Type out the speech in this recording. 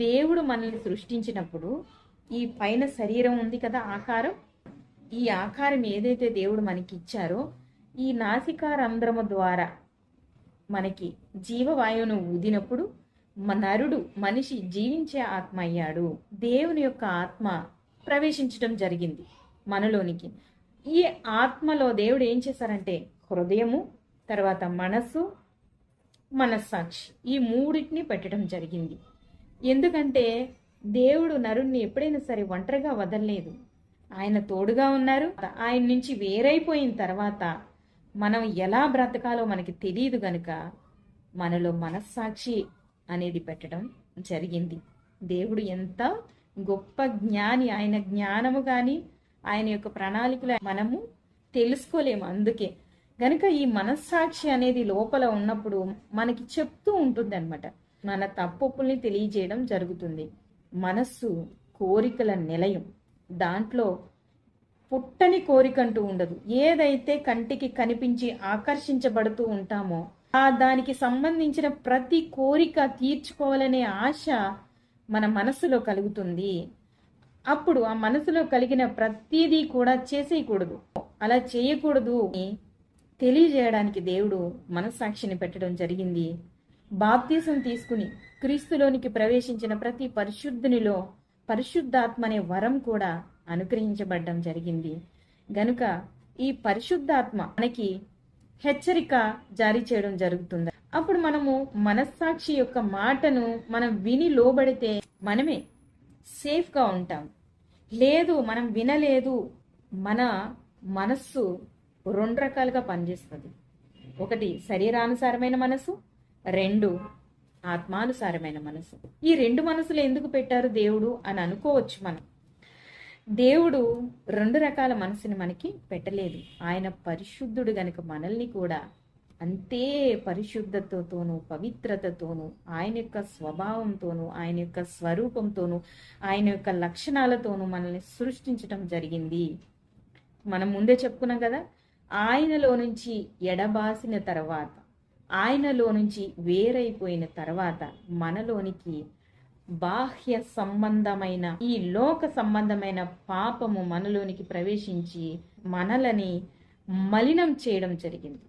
దేవుడు మనల్ని సృష్టించినప్పుడు ఈ పైన శరీరం ఉంది కదా, ఆకారం. ఈ ఆకారం ఏదైతే దేవుడు మనకి ఇచ్చారో ఈ నాసికారంధ్రము ద్వారా మనకి జీవవాయువును ఊదినప్పుడు నరుడు, మనిషి జీవించే ఆత్మ అయ్యాడు. దేవుని యొక్క ఆత్మ ప్రవేశించడం జరిగింది మనలోనికి. ఈ ఆత్మలో దేవుడు ఏం చేశారంటే హృదయము, తర్వాత మనస్సు, మనస్సాక్షి, ఈ మూడింటిని పెట్టడం జరిగింది. ఎందుకంటే దేవుడు నరుణ్ణి ఎప్పుడైనా సరే ఒంటరిగా వదలలేదు. ఆయన తోడుగా ఉన్నారు. ఆయన నుంచి వేరైపోయిన తర్వాత మనం ఎలా బ్రతకాలో మనకి తెలియదు గనుక మనలో మనస్సాక్షి అనేది పెట్టడం జరిగింది. దేవుడు ఎంత గొప్ప జ్ఞాని! ఆయన జ్ఞానము కానీ ఆయన యొక్క ప్రణాళికలు మనము తెలుసుకోలేము. అందుకే గనుక ఈ మనస్సాక్షి అనేది లోపల ఉన్నప్పుడు మనకి చెప్తూ ఉంటుంది అనమాట, మన తప్పుల్ని తెలియజేయడం జరుగుతుంది. మనస్సు కోరికల నిలయం. దాంట్లో పుట్టని కోరికంటూ ఉండదు. ఏదైతే కంటికి కనిపించి ఆకర్షించబడుతూ ఉంటామో దానికి సంబంధించిన ప్రతి కోరిక తీర్చుకోవాలనే ఆశ మన మనసులో కలుగుతుంది. అప్పుడు ఆ మనసులో కలిగిన ప్రతిదీ కూడా చేసేయకూడదు, అలా చేయకూడదు తెలియజేయడానికి దేవుడు మనస్సాక్షిని పెట్టడం జరిగింది. బాప్తీసం తీసుకుని క్రీస్తులోనికి ప్రవేశించిన ప్రతి పరిశుద్ధునిలో పరిశుద్ధాత్మ అనే వరం కూడా అనుగ్రహించబడడం జరిగింది. గనుక ఈ పరిశుద్ధాత్మ మనకి హెచ్చరిక జారీ చేయడం జరుగుతుంది. అప్పుడు మనము మనస్సాక్షి యొక్క మాటను మనం విని లోబడితే మనమే సేఫ్గా ఉంటాం. లేదు మనం వినలేదు, మన మనస్సు రెండు రకాలుగా పనిచేస్తుంది. ఒకటి శరీరానుసారమైన మనసు, రెండు ఆత్మానుసారమైన మనసు. ఈ రెండు మనసులు ఎందుకు పెట్టారు దేవుడు అని అనుకోవచ్చు మనం. దేవుడు రెండు రకాల మనసుని మనకి పెట్టలేదు. ఆయన పరిశుద్ధుడు గనుక మనల్ని కూడా అంతే పరిశుద్ధతతోనూ పవిత్రతతోనూ ఆయన యొక్క స్వభావంతోనూ ఆయన యొక్క స్వరూపంతోనూ ఆయన యొక్క లక్షణాలతోనూ మనల్ని సృష్టించడం జరిగింది. మనం ముందే చెప్పుకున్నాం కదా, ఆయనలో నుంచి ఎడబాసిన తర్వాత, ఆయనలో నుంచి వేరైపోయిన తర్వాత మనలోనికి బాహ్య సంబంధమైన ఈ లోక సంబంధమైన పాపము మనలోనికి ప్రవేశించి మనలని మలినం చేయడం జరిగింది.